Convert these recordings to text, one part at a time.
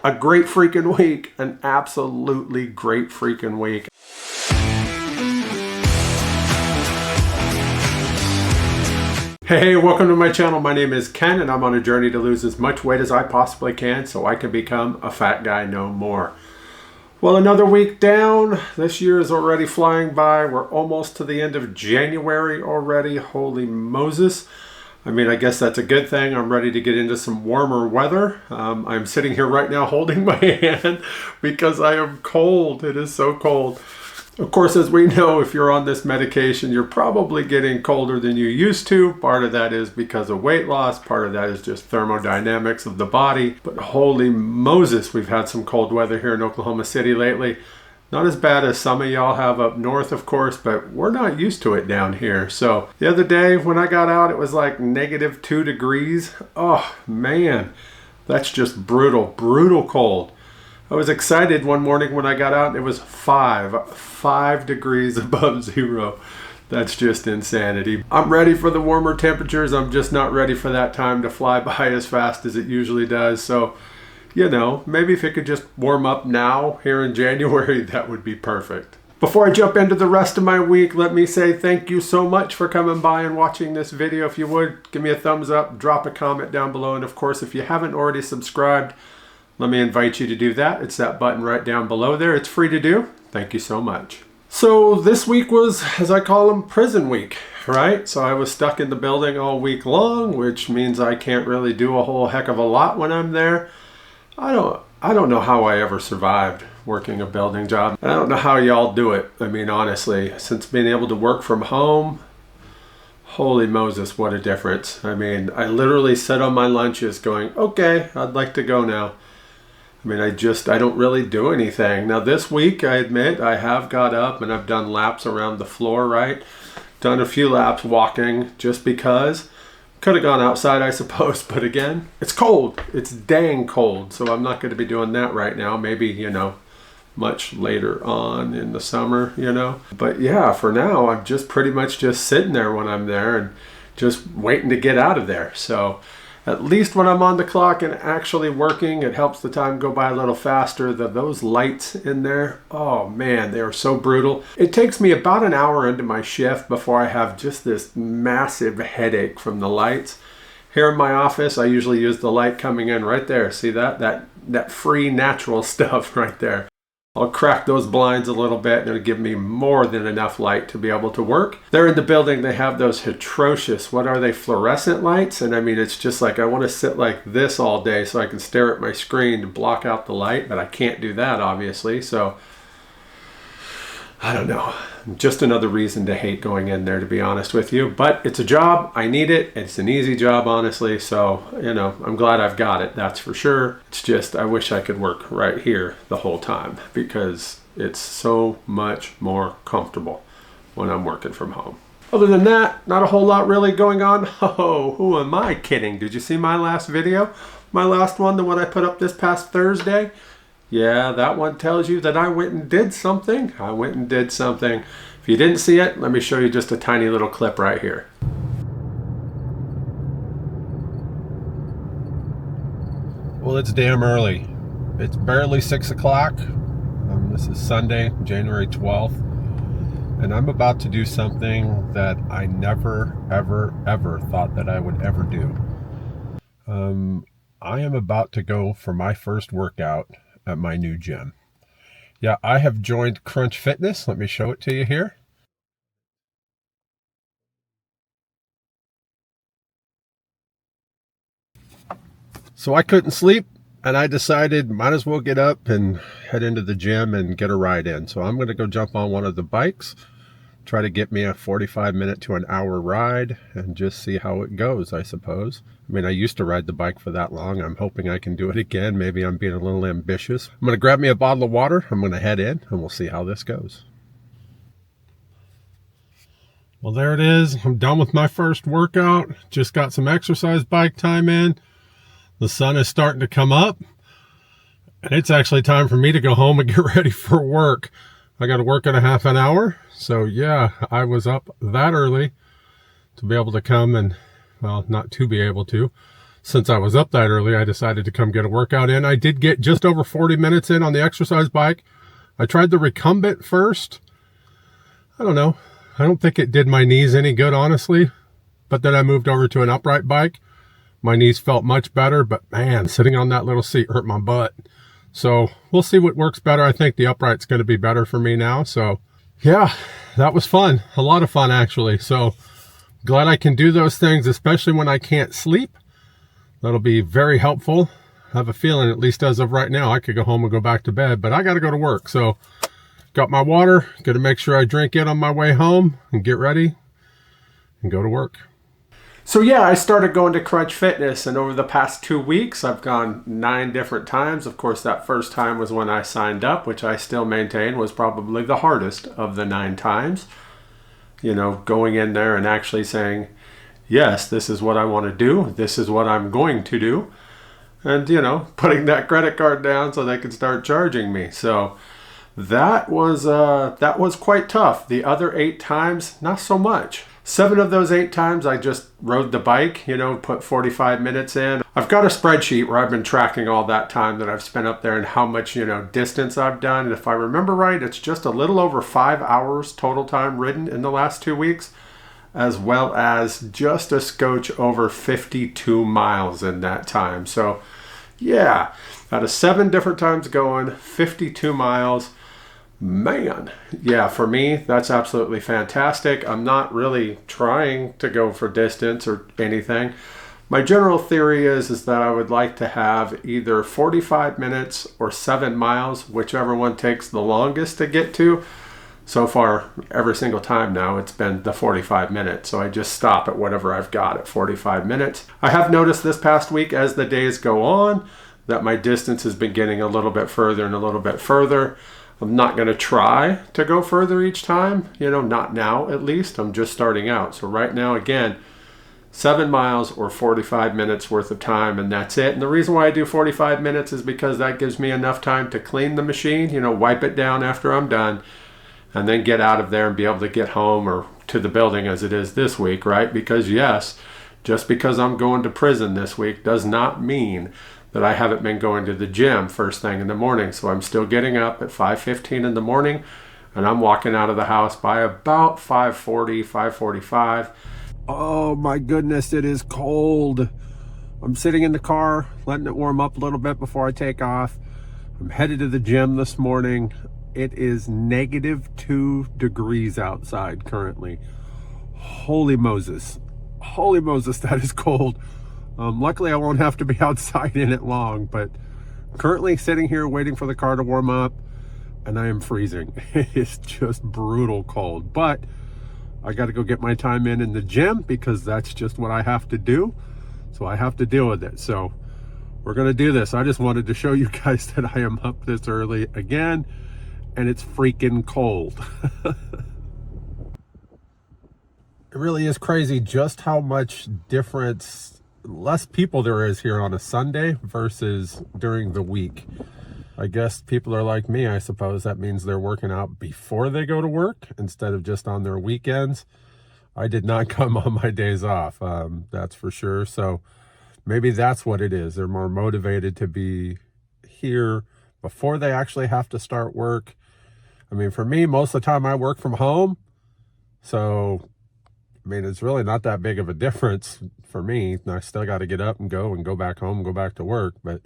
a great freaking week. An absolutely great freaking week. Hey, welcome to my channel. My name is Ken and I'm on a journey to lose as much weight as I possibly can so I can become a fat guy no more. Well, another week down. This year is already flying by. We're almost to the end of January already. Holy Moses. I mean, I guess that's a good thing. I'm ready to get into some warmer weather. I'm sitting here right now holding my hand because I am cold. It is so cold. Of course, as we know, if you're on this medication, you're probably getting colder than you used to. Part of that is because of weight loss. Part of that is just thermodynamics of the body. But holy Moses, we've had some cold weather here in Oklahoma City lately. Not as bad as some of y'all have up north, of course, but we're not used to it down here. So the other day when I got out, it was like -2 degrees. Oh, man, that's just brutal, brutal cold. I was excited one morning when I got out and it was 5 degrees above zero. That's just insanity. I'm ready for the warmer temperatures. I'm just not ready for that time to fly by as fast as it usually does. So, you know, maybe if it could just warm up now here in January, that would be perfect. Before I jump into the rest of my week, let me say thank you so much for coming by and watching this video. If you would, give me a thumbs up, drop a comment down below. And of course, if you haven't already subscribed, let me invite you to do that. It's that button right down below there. It's free to do. Thank you so much. So this week was, as I call them, prison week, right? So I was stuck in the building all week long, which means I can't really do a whole heck of a lot when I'm there. I don't know how I ever survived working a building job. I don't know how y'all do it. I mean, honestly, since being able to work from home, holy Moses, what a difference. I mean, I literally sit on my lunches going, okay, I'd like to go now. I mean, I don't really do anything. Now this week, I admit, I have got up and I've done laps around the floor, right? Done a few laps walking just because. Could have gone outside, I suppose, but again, it's cold. It's dang cold, so I'm not going to be doing that right now. Maybe, you know, much later on in the summer, you know. But yeah, for now, I'm just pretty much just sitting there when I'm there and just waiting to get out of there. So at least when I'm on the clock and actually working, it helps the time go by a little faster. Those lights in there, oh man, they are so brutal. It takes me about an hour into my shift before I have just this massive headache from the lights. Here in my office, I usually use the light coming in right there. See that free natural stuff right there. I'll crack those blinds a little bit and it'll give me more than enough light to be able to work. There in the building, they have those atrocious, what are they, fluorescent lights? And I mean, it's just like I want to sit like this all day so I can stare at my screen to block out the light, but I can't do that, obviously. So, I don't know. Just another reason to hate going in there, to be honest with you. But it's a job. I need it. It's an easy job, honestly. So, you know, I'm glad I've got it. That's for sure. It's just I wish I could work right here the whole time because it's so much more comfortable when I'm working from home. Other than that, not a whole lot really going on. Oh, who am I kidding? Did you see my last video? My last one, the one I put up this past Thursday? Yeah, that one tells you that I went and did something. I went and did something. If you didn't see it, let me show you just a tiny little clip right here. Well, it's damn early. It's barely 6 o'clock. This is Sunday, January 12th. And I'm about to do something that I never, ever, ever thought that I would ever do. I am about to go for my first workout at my new gym. Yeah, I have joined Crunch Fitness. Let me show it to you here. So I couldn't sleep and I decided might as well get up and head into the gym and get a ride in. So I'm going to go jump on one of the bikes, try to get me a 45-minute to an hour ride and just see how it goes, I suppose. I mean, I used to ride the bike for that long. I'm hoping I can do it again. Maybe I'm being a little ambitious. I'm going to grab me a bottle of water. I'm going to head in and we'll see how this goes. Well, there it is. I'm done with my first workout. Just got some exercise bike time in. The sun is starting to come up. And it's actually time for me to go home and get ready for work. I got to work in a half an hour. So yeah, I was up that early to be able to come and, well, not to be able to since I was up that early, I decided to come get a workout in. I did get just over 40 minutes in on the exercise bike. I tried the recumbent first. I don't know. I don't think it did my knees any good, honestly. But then I moved over to an upright bike. My knees felt much better, but man, sitting on that little seat hurt my butt. So we'll see what works better. I think the upright's going to be better for me now. So yeah, that was fun. A lot of fun, actually. So glad I can do those things, especially when I can't sleep. That'll be very helpful. I have a feeling, at least as of right now, I could go home and go back to bed, but I got to go to work. So got my water, got to make sure I drink it on my way home and get ready and go to work. So yeah, I started going to Crunch Fitness, and over the past 2 weeks, I've gone 9 different times. Of course, that first time was when I signed up, which I still maintain was probably the hardest of the 9 times. You know, going in there and actually saying, yes, this is what I want to do. This is what I'm going to do. And, you know, putting that credit card down so they can start charging me. So that was quite tough. The other 8 times, not so much. 7 of those 8 times I just rode the bike, you know, put 45 minutes in. I've got a spreadsheet where I've been tracking all that time that I've spent up there and how much, you know, distance I've done. And if I remember right, it's just a little over 5 hours total time ridden in the last 2 weeks, as well as just a scotch over 52 miles in that time. So yeah, out of 7 different times going, 52 miles. Man, yeah, for me, that's absolutely fantastic. I'm not really trying to go for distance or anything. My general theory is that I would like to have either 45 minutes or 7 miles, whichever one takes the longest to get to. So far, every single time now, it's been the 45 minutes. So I just stop at whatever I've got at 45 minutes. I have noticed this past week as the days go on that my distance has been getting a little bit further and a little bit further. I'm not going to try to go further each time, you know, not now at least. I'm just starting out. So right now, again, 7 miles or 45 minutes worth of time, and that's it. And the reason why I do 45 minutes is because that gives me enough time to clean the machine, you know, wipe it down after I'm done, and then get out of there and be able to get home or to the building as it is this week, right? Because yes, just because I'm going to prison this week does not mean that I haven't been going to the gym first thing in the morning. So I'm still getting up at 5:15 in the morning, and I'm walking out of the house by about 5:40, 5:45. Oh my goodness, it is cold. I'm sitting in the car, letting it warm up a little bit before I take off. I'm headed to the gym this morning. It is -2 degrees outside currently. Holy Moses. Holy Moses, that is cold. Luckily, I won't have to be outside in it long, but currently sitting here waiting for the car to warm up, and I am freezing. It's just brutal cold, but I got to go get my time in the gym because that's just what I have to do. So I have to deal with it. So we're going to do this. I just wanted to show you guys that I am up this early again, and it's freaking cold. It really is crazy just how much less people there is here on a Sunday versus during the week. I guess people are like me, I suppose. That means they're working out before they go to work instead of just on their weekends. I did not come on my days off, that's for sure. So maybe that's what it is. They're more motivated to be here before they actually have to start work. I mean, for me, most of the time I work from home. So I mean, it's really not that big of a difference for me. I still got to get up and go back home and go back to work. But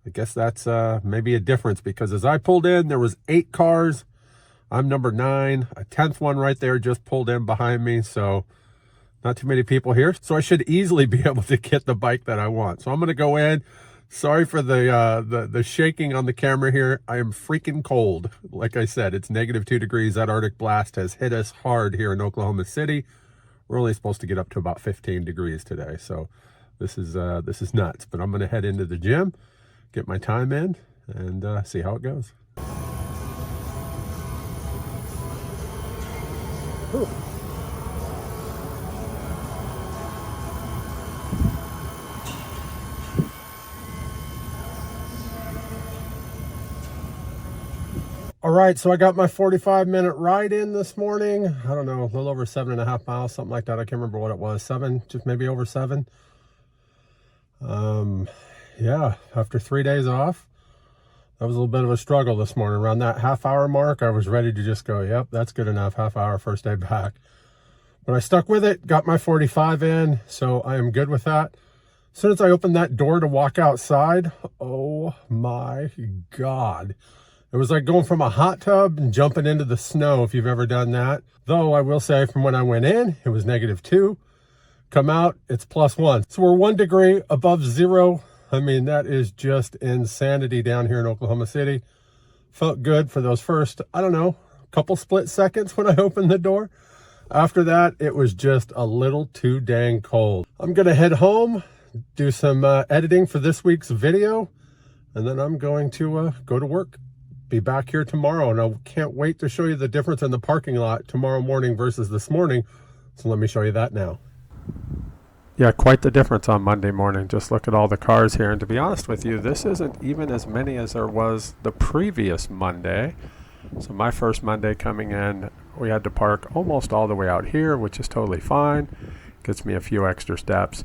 I guess that's maybe a difference, because as I pulled in, there was 8 cars. I'm number 9. A 10th one right there just pulled in behind me. So not too many people here. So I should easily be able to get the bike that I want. So I'm going to go in. Sorry for the shaking on the camera here. I am freaking cold. Like I said, it's -2 degrees. That Arctic blast has hit us hard here in Oklahoma City. We're only supposed to get up to about 15 degrees today. So this is nuts. But I'm going to head into the gym, get my time in, and see how it goes. Whew. All right, so I got my 45-minute ride in this morning. I don't know, a little over 7.5 miles, something like that. I can't remember what it was, 7, just maybe over 7. Yeah, after 3 days off, that was a little bit of a struggle this morning. Around that half-hour mark, I was ready to just go, yep, that's good enough, half-hour, first day back. But I stuck with it, got my 45 in, so I am good with that. As soon as I opened that door to walk outside, oh my God. It was like going from a hot tub and jumping into the snow, if you've ever done that. Though I will say from when I went in, it was -2. Come out, it's +1. So we're 1 degree above zero. I mean, that is just insanity down here in Oklahoma City. Felt good for those first, I don't know, couple split seconds when I opened the door. After that, it was just a little too dang cold. I'm gonna head home, do some editing for this week's video, and then I'm going to go to work. Be back here tomorrow, and I can't wait to show you the difference in the parking lot tomorrow morning versus this morning. So let me show you that now. Yeah, quite the difference on Monday morning. Just look at all the cars here. And to be honest with you, this isn't even as many as there was the previous Monday. So my first Monday coming in, we had to park almost all the way out here, which is totally fine. Gets me a few extra steps.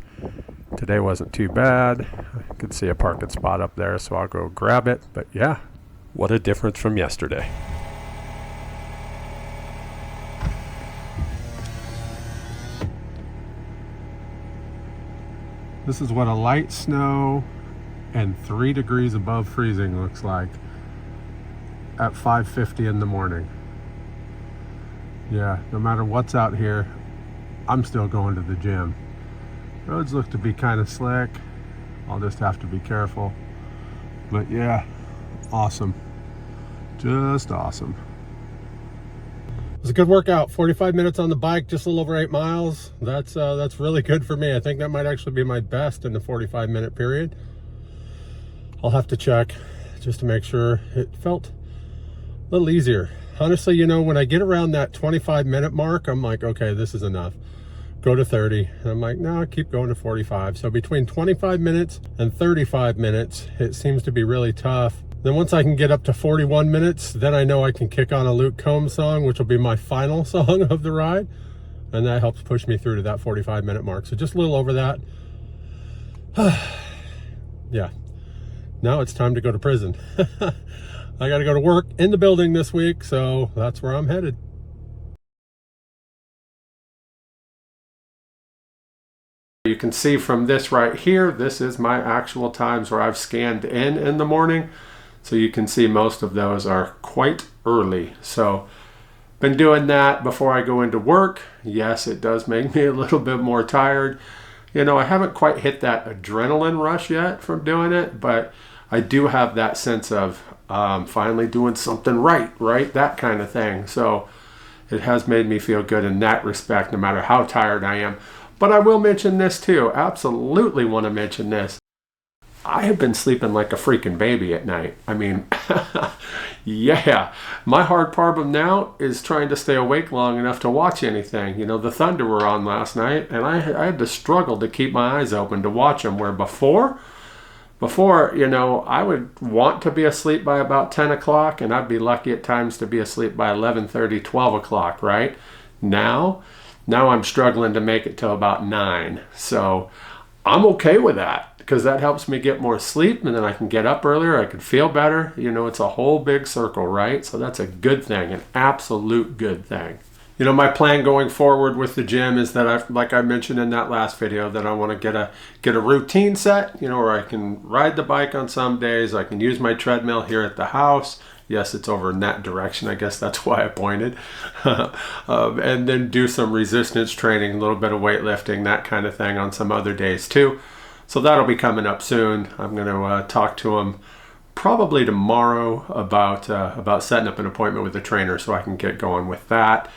Today wasn't too bad. I could see a parking spot up there, so I'll go grab it. But yeah, what a difference from yesterday. This is what a light snow and 3 degrees above freezing looks like at 5:50 in the morning. Yeah, no matter what's out here, I'm still going to the gym. Roads look to be kind of slick. I'll just have to be careful. But yeah, awesome. Just awesome. It was a good workout. 45 minutes on the bike, just a little over 8 miles. That's really good for me. I think that might actually be my best in the 45-minute period. I'll have to check just to make sure. It felt a little easier. Honestly, you know, when I get around that 25-minute mark, I'm like, okay, this is enough. Go to 30. And I'm like, no, keep going to 45. So between 25 minutes and 35 minutes, it seems to be really tough. Then once I can get up to 41 minutes, then I know I can kick on a Luke Combs song, which will be my final song of the ride. And that helps push me through to that 45-minute mark. So just a little over that. Yeah. Now it's time to go to prison. I got to go to work in the building this week, so that's where I'm headed. You can see from this right here, this is my actual times where I've scanned in the morning. So you can see most of those are quite early. So been doing that before I go into work. Yes, it does make me a little bit more tired. You know, I haven't quite hit that adrenaline rush yet from doing it, but I do have that sense of finally doing something right? That kind of thing. So it has made me feel good in that respect, no matter how tired I am. But I will mention this too. Absolutely want to mention this. I have been sleeping like a freaking baby at night. I mean, yeah. My hard problem now is trying to stay awake long enough to watch anything. You know, the Thunder were on last night, and I had to struggle to keep my eyes open to watch them, where before, you know, I would want to be asleep by about 10 o'clock, and I'd be lucky at times to be asleep by 11:30, 12 o'clock, right? Now I'm struggling to make it till about 9. So I'm okay with that, because that helps me get more sleep, and then I can get up earlier. I can feel better. You know, it's a whole big circle, right? So that's a good thing, an absolute good thing. You know, my plan going forward with the gym is that like I mentioned in that last video, that I want to get a routine set, you know, where I can ride the bike on some days. I can use my treadmill here at the house. Yes, it's over in that direction. I guess that's why I pointed. And then do some resistance training, a little bit of weightlifting, that kind of thing on some other days too. So that'll be coming up soon. I'm going to talk to him probably tomorrow about setting up an appointment with a trainer so I can get going with that.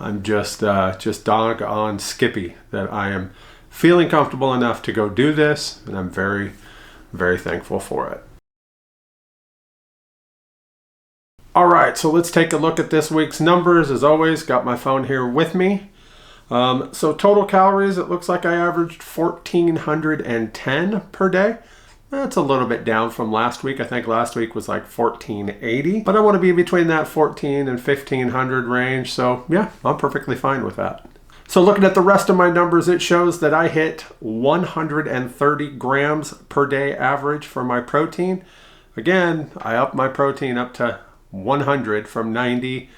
I'm just doggone skippy that I am feeling comfortable enough to go do this, and I'm very, very thankful for it. All right, so let's take a look at this week's numbers. As always, got my phone here with me. So total calories, it looks like I averaged 1,410 per day. That's a little bit down from last week. I think last week was like 1,480, but I want to be between that 1,400 and 1,500 range. So yeah, I'm perfectly fine with that. So looking at the rest of my numbers, it shows that I hit 130 grams per day average for my protein. Again, I upped my protein up to 100 from 90.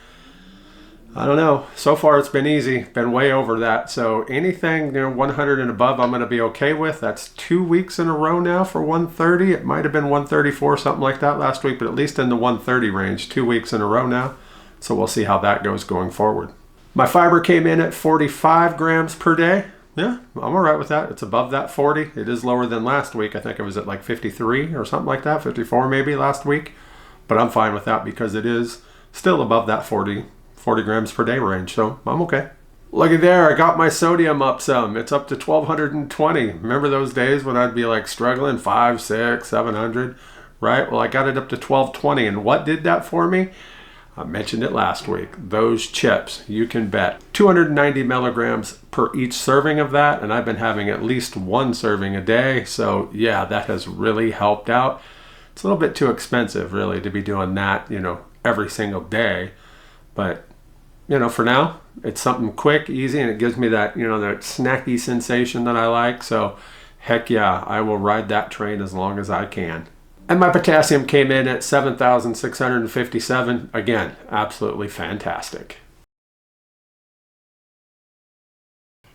I don't know. So far it's been easy. Been way over that. So anything 100 and above I'm going to be okay with. That's 2 weeks in a row now for 130. It might have been 134, something like that last week, but at least in the 130 range, 2 weeks in a row now. So we'll see how that goes going forward. My fiber came in at 45 grams per day. Yeah, I'm all right with that. It's above that 40. It is lower than last week. I think it was at like 53 or something like that, 54 maybe last week. But I'm fine with that because it is still above that 40 grams per day range, so I'm okay. Looky there, I got my sodium up some. It's up to 1220. Remember those days when I'd be like struggling 500, 600, 700, right? Well, I got it up to 1220, and what did that for me? I mentioned it last week. Those chips, you can bet. 290 milligrams per each serving of that, and I've been having at least one serving a day, so yeah, that has really helped out. It's a little bit too expensive, really, to be doing that, every single day, but for now, it's something quick, easy, and it gives me that, that snacky sensation that I like. So heck yeah, I will ride that train as long as I can. And my potassium came in at 7,657. Again, absolutely fantastic.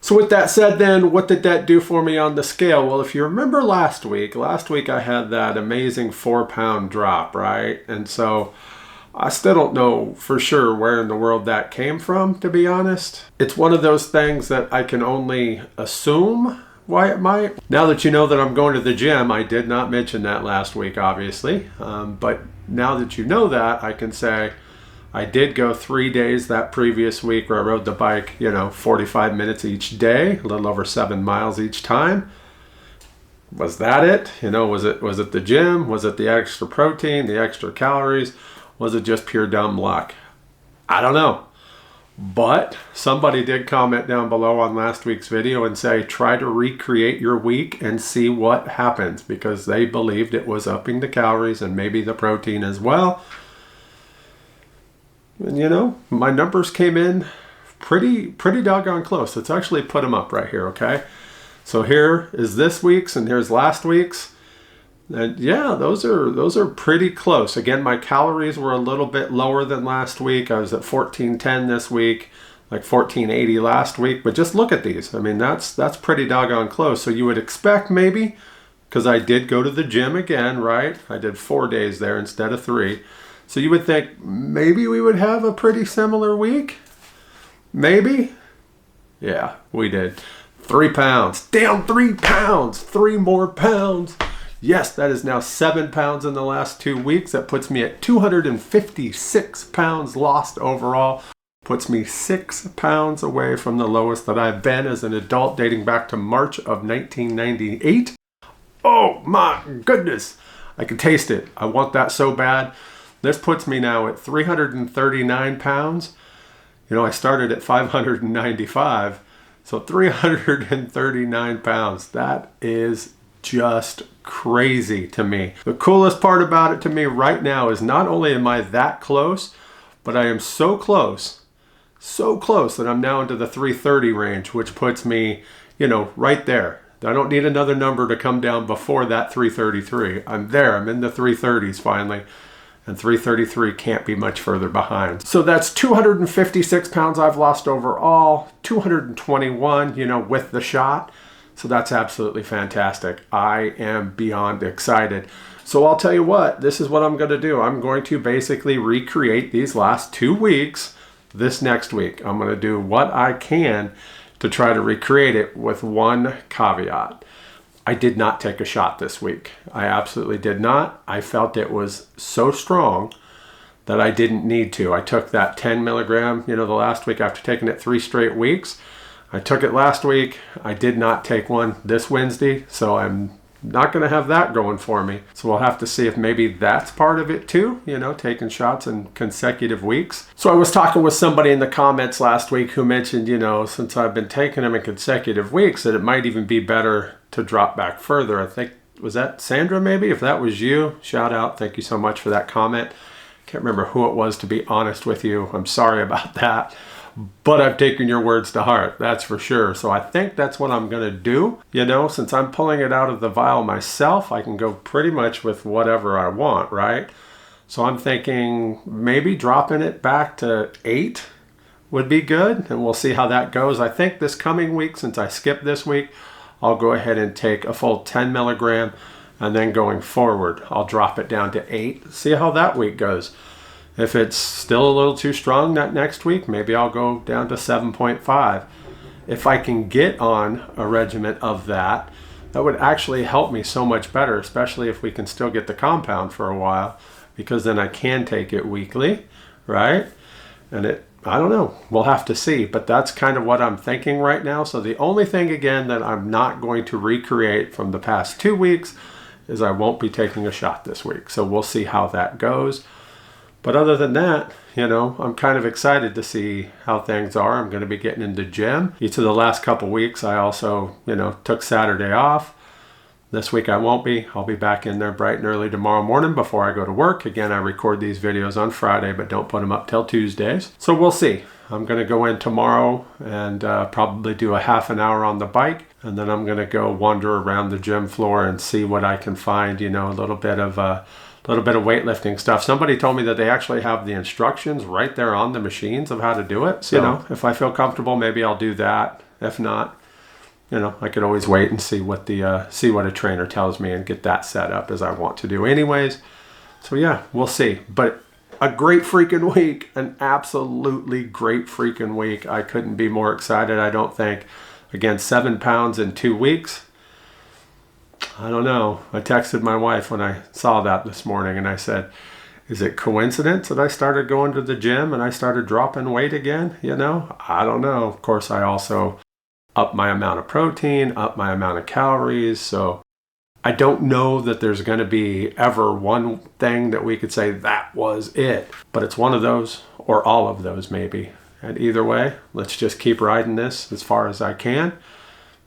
So with that said then, what did that do for me on the scale? Well, if you remember last week I had that amazing 4-pound drop, right? And so I still don't know for sure where in the world that came from, to be honest. It's one of those things that I can only assume why it might. Now that you know that I'm going to the gym, I did not mention that last week, obviously. But now that you know that, I can say I did go 3 days that previous week where I rode the bike, 45 minutes each day, a little over 7 miles each time. Was that it? Was it the gym? Was it the extra protein, the extra calories? Was it just pure dumb luck? I don't know. But somebody did comment down below on last week's video and say, try to recreate your week and see what happens, because they believed it was upping the calories and maybe the protein as well. And my numbers came in pretty doggone close. Let's actually put them up right here, okay? So here is this week's and here's last week's. And yeah, those are pretty close. Again, my calories were a little bit lower than last week. I was at 1410 this week, like 1480 last week. But just look at these. I mean, that's pretty doggone close. So you would expect maybe, because I did go to the gym again, right? I did 4 days there instead of 3. So you would think maybe we would have a pretty similar week. Maybe. Yeah, we did. 3 pounds. Down 3 pounds. 3 more pounds. Yes, that is now 7 pounds in the last 2 weeks. That puts me at 256 pounds lost overall. Puts me 6 pounds away from the lowest that I've been as an adult, dating back to March of 1998. Oh my goodness. I can taste it. I want that so bad. This puts me now at 339 pounds. I started at 595. So 339 pounds. That is just crazy to me. The coolest part about it to me right now is not only am I that close, but I am so close that I'm now into the 330 range, which puts me, right there. I don't need another number to come down before that 333. I'm there. I'm in the 330s finally. And 333 can't be much further behind. So that's 256 pounds I've lost overall, 221, with the shot. So that's absolutely fantastic. I am beyond excited. So I'll tell you what, this is what I'm going to do. I'm going to basically recreate these last 2 weeks this next week. I'm going to do what I can to try to recreate it with one caveat. I did not take a shot this week. I absolutely did not. I felt it was so strong that I didn't need to. I took that 10 milligram, the last week after taking it 3 straight weeks. I took it last week. I did not take one this Wednesday, so I'm not going to have that going for me. So we'll have to see if maybe that's part of it too, taking shots in consecutive weeks. So I was talking with somebody in the comments last week who mentioned, since I've been taking them in consecutive weeks, that it might even be better to drop back further. I think, was that Sandra maybe? If that was you, shout out. Thank you so much for that comment. Can't remember who it was, to be honest with you. I'm sorry about that. but I've taken your words to heart, that's for sure. So I think that's what I'm gonna do. You know, since I'm pulling it out of the vial myself, I can go pretty much with whatever I want, right? So I'm thinking maybe dropping it back to 8 would be good, and we'll see how that goes. I think this coming week, since I skipped this week, I'll go ahead and take a full 10 milligram, and then going forward, I'll drop it down to 8. See how that week goes. If it's still a little too strong that next week, maybe I'll go down to 7.5. If I can get on a regimen of that, that would actually help me so much better, especially if we can still get the compound for a while, because then I can take it weekly, right? And I don't know, we'll have to see, but that's kind of what I'm thinking right now. So the only thing, again, that I'm not going to recreate from the past 2 weeks is I won't be taking a shot this week. So we'll see how that goes. But other than that, you know, I'm kind of excited to see how things are. I'm going to be getting into the gym. Each of the last couple weeks, I also, you know, took Saturday off. This week I won't be. I'll be back in there bright and early tomorrow morning before I go to work. Again, I record these videos on Friday, but don't put them up till Tuesdays. So we'll see. I'm going to go in tomorrow and probably do a half an hour on the bike. And then I'm going to go wander around the gym floor and see what I can find, you know, a little bit of weightlifting stuff. Somebody told me that they actually have the instructions right there on the machines of how to do it. So, you know, if I feel comfortable, maybe I'll do that. If not, you know, I could always wait and see what a trainer tells me and get that set up as I want to do anyways. So yeah, we'll see. But a great freaking week, an absolutely great freaking week. I couldn't be more excited, I don't think. Again, 7 pounds in 2 weeks. I don't know. I texted my wife when I saw that this morning and I said, is it coincidence that I started going to the gym and I started dropping weight again? You know, I don't know. Of course, I also up my amount of protein, up my amount of calories. So I don't know that there's going to be ever one thing that we could say that was it, but it's one of those or all of those maybe. And either way, let's just keep riding this as far as I can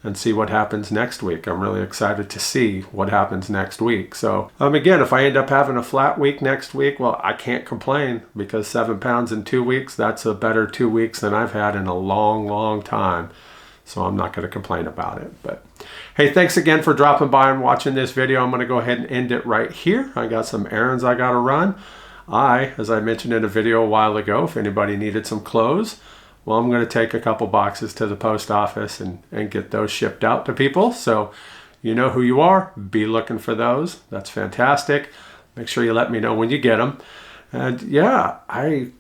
and see what happens next week. I'm really excited to see what happens next week. So again, if I end up having a flat week next week, well, I can't complain because 7 pounds in 2 weeks, that's a better 2 weeks than I've had in a long, long time. So I'm not going to complain about it. But hey, thanks again for dropping by and watching this video. I'm going to go ahead and end it right here. I got some errands I got to run. As I mentioned in a video a while ago, if anybody needed some clothes, well, I'm going to take a couple boxes to the post office and get those shipped out to people. So you know who you are. Be looking for those. That's fantastic. Make sure you let me know when you get them. And yeah, I'm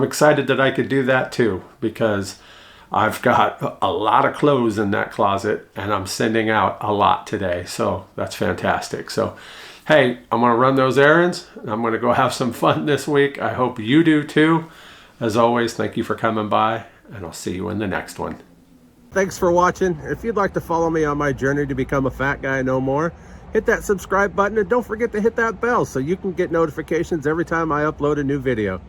excited that I could do that too, because I've got a lot of clothes in that closet and I'm sending out a lot today. So that's fantastic. So, hey, I'm going to run those errands. I'm going to go have some fun this week. I hope you do too. As always, thank you for coming by and I'll see you in the next one. Thanks for watching. If you'd like to follow me on my journey to become a fat guy no more, hit that subscribe button and don't forget to hit that bell so you can get notifications every time I upload a new video.